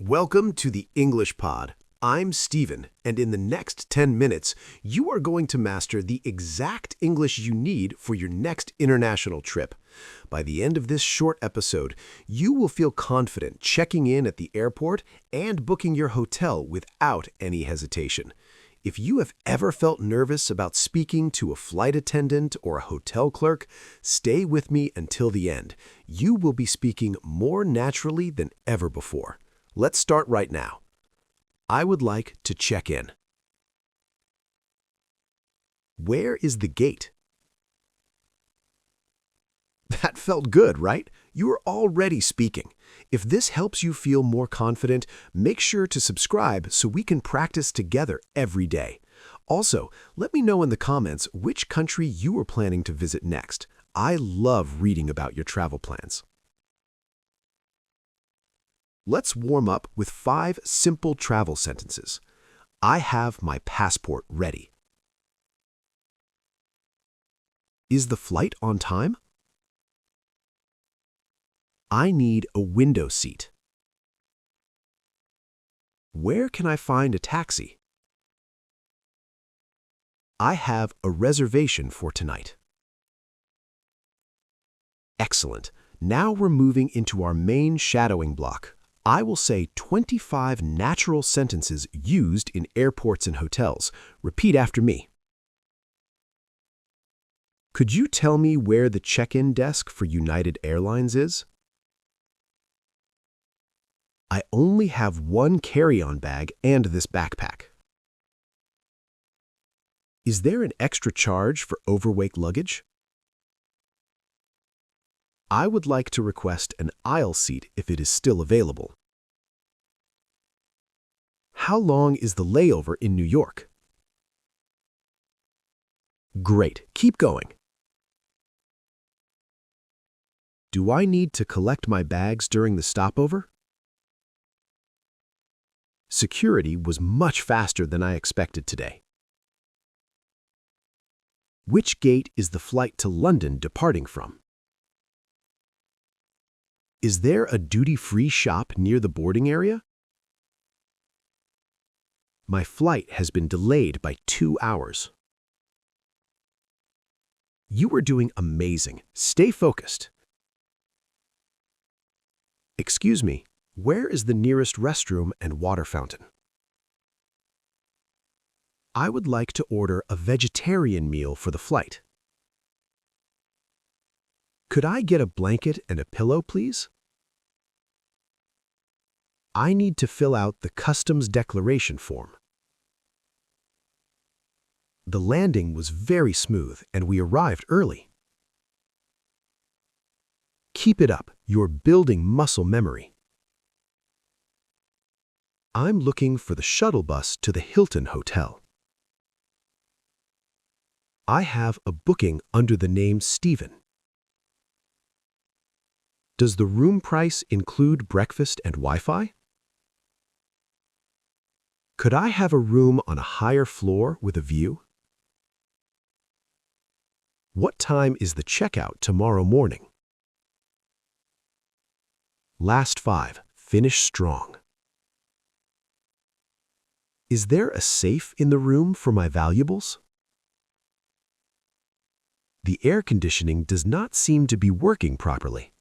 Welcome to the English Pod. I'm Stephen, and in the next 10 minutes, you are going to master the exact English you need for your next international trip. By the end of this short episode, you will feel confident checking in at the airport and booking your hotel without any hesitation. If you have ever felt nervous about speaking to a flight attendant or a hotel clerk, stay with me until the end. You will be speaking more naturally than ever before. Let's start right now. I would like to check in. Where is the gate? That felt good, right? You are already speaking. If this helps you feel more confident, make sure to subscribe so we can practice together every day. Also, let me know in the comments which country you are planning to visit next. I love reading about your travel plans. Let's warm up with 5 simple travel sentences. I have my passport ready. Is the flight on time? I need a window seat. Where can I find a taxi? I have a reservation for tonight. Excellent. Now we're moving into our main shadowing block. I will say 25 natural sentences used in airports and hotels. Repeat after me. Could you tell me where the check-in desk for United Airlines is? I only have one carry-on bag and this backpack. Is there an extra charge for overweight luggage? I would like to request an aisle seat if it is still available. How long is the layover in New York? Great, keep going. Do I need to collect my bags during the stopover? Security was much faster than I expected today. Which gate is the flight to London departing from? Is there a duty-free shop near the boarding area? My flight has been delayed by 2 hours. You are doing amazing. Stay focused. Excuse me, where is the nearest restroom and water fountain? I would like to order a vegetarian meal for the flight. Could I get a blanket and a pillow, please? I need to fill out the customs declaration form. The landing was very smooth and we arrived early. Keep it up, you're building muscle memory. I'm looking for the shuttle bus to the Hilton Hotel. I have a booking under the name Stephen. Does the room price include breakfast and Wi-Fi? Could I have a room on a higher floor with a view? What time is the checkout tomorrow morning? Last 5. Finish strong. Is there a safe in the room for my valuables? The air conditioning does not seem to be working properly.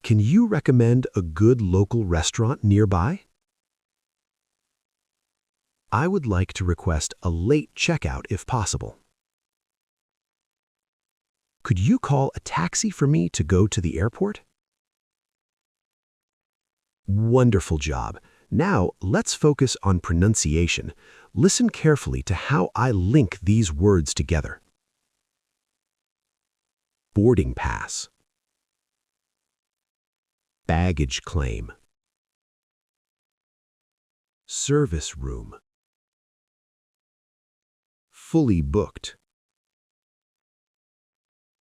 Can you recommend a good local restaurant nearby? I would like to request a late checkout if possible. Could you call a taxi for me to go to the airport? Wonderful job. Now let's focus on pronunciation. Listen carefully to how I link these words together. Boarding pass. Baggage claim. Service room. Fully booked.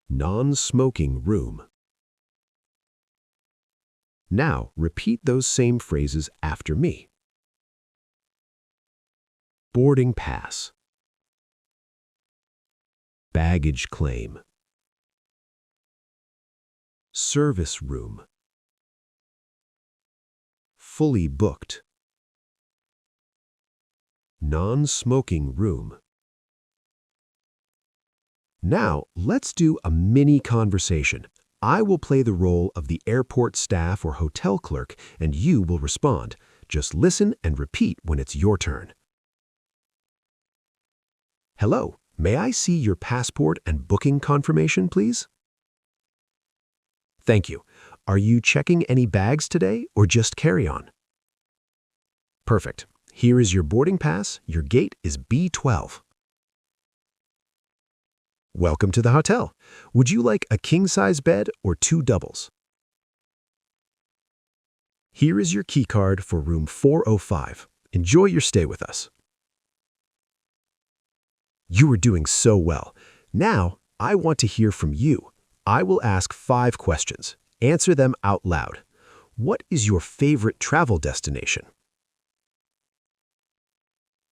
Non-smoking room. Now repeat those same phrases after me. Boarding pass. Baggage claim. Service room. fully booked. Non-smoking room. Now, let's do a mini conversation. I will play the role of the airport staff or hotel clerk, and you will respond. Just listen and repeat when it's your turn. Hello, may I see your passport and booking confirmation, please? Thank you. Are you checking any bags today or just carry-on? Perfect. Here is your boarding pass. Your gate is B12. Welcome to the hotel. Would you like a king-size bed or 2 doubles? Here is your key card for room 405. Enjoy your stay with us. You are doing so well. Now, I want to hear from you. I will ask 5 questions. Answer them out loud. What is your favorite travel destination?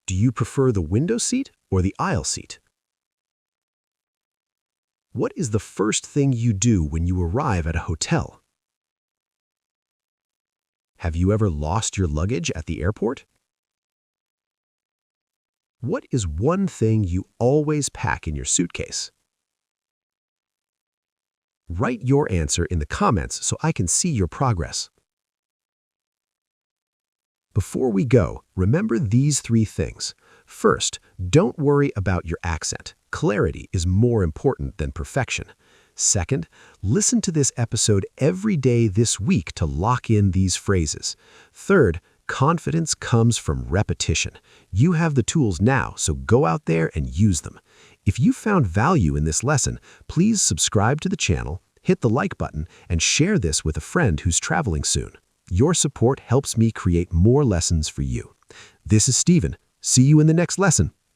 Do you prefer the window seat or the aisle seat? What is the first thing you do when you arrive at a hotel? Have you ever lost your luggage at the airport? What is one thing you always pack in your suitcase? Write your answer in the comments so I can see your progress. Before we go, remember these 3 things. First, don't worry about your accent. Clarity is more important than perfection. Second, listen to this episode every day this week to lock in these phrases. Third, confidence comes from repetition. You have the tools now, so go out there and use them. If you found value in this lesson, please subscribe to the channel, hit the like button, and share this with a friend who's traveling soon. Your support helps me create more lessons for you. This is Stephen. See you in the next lesson.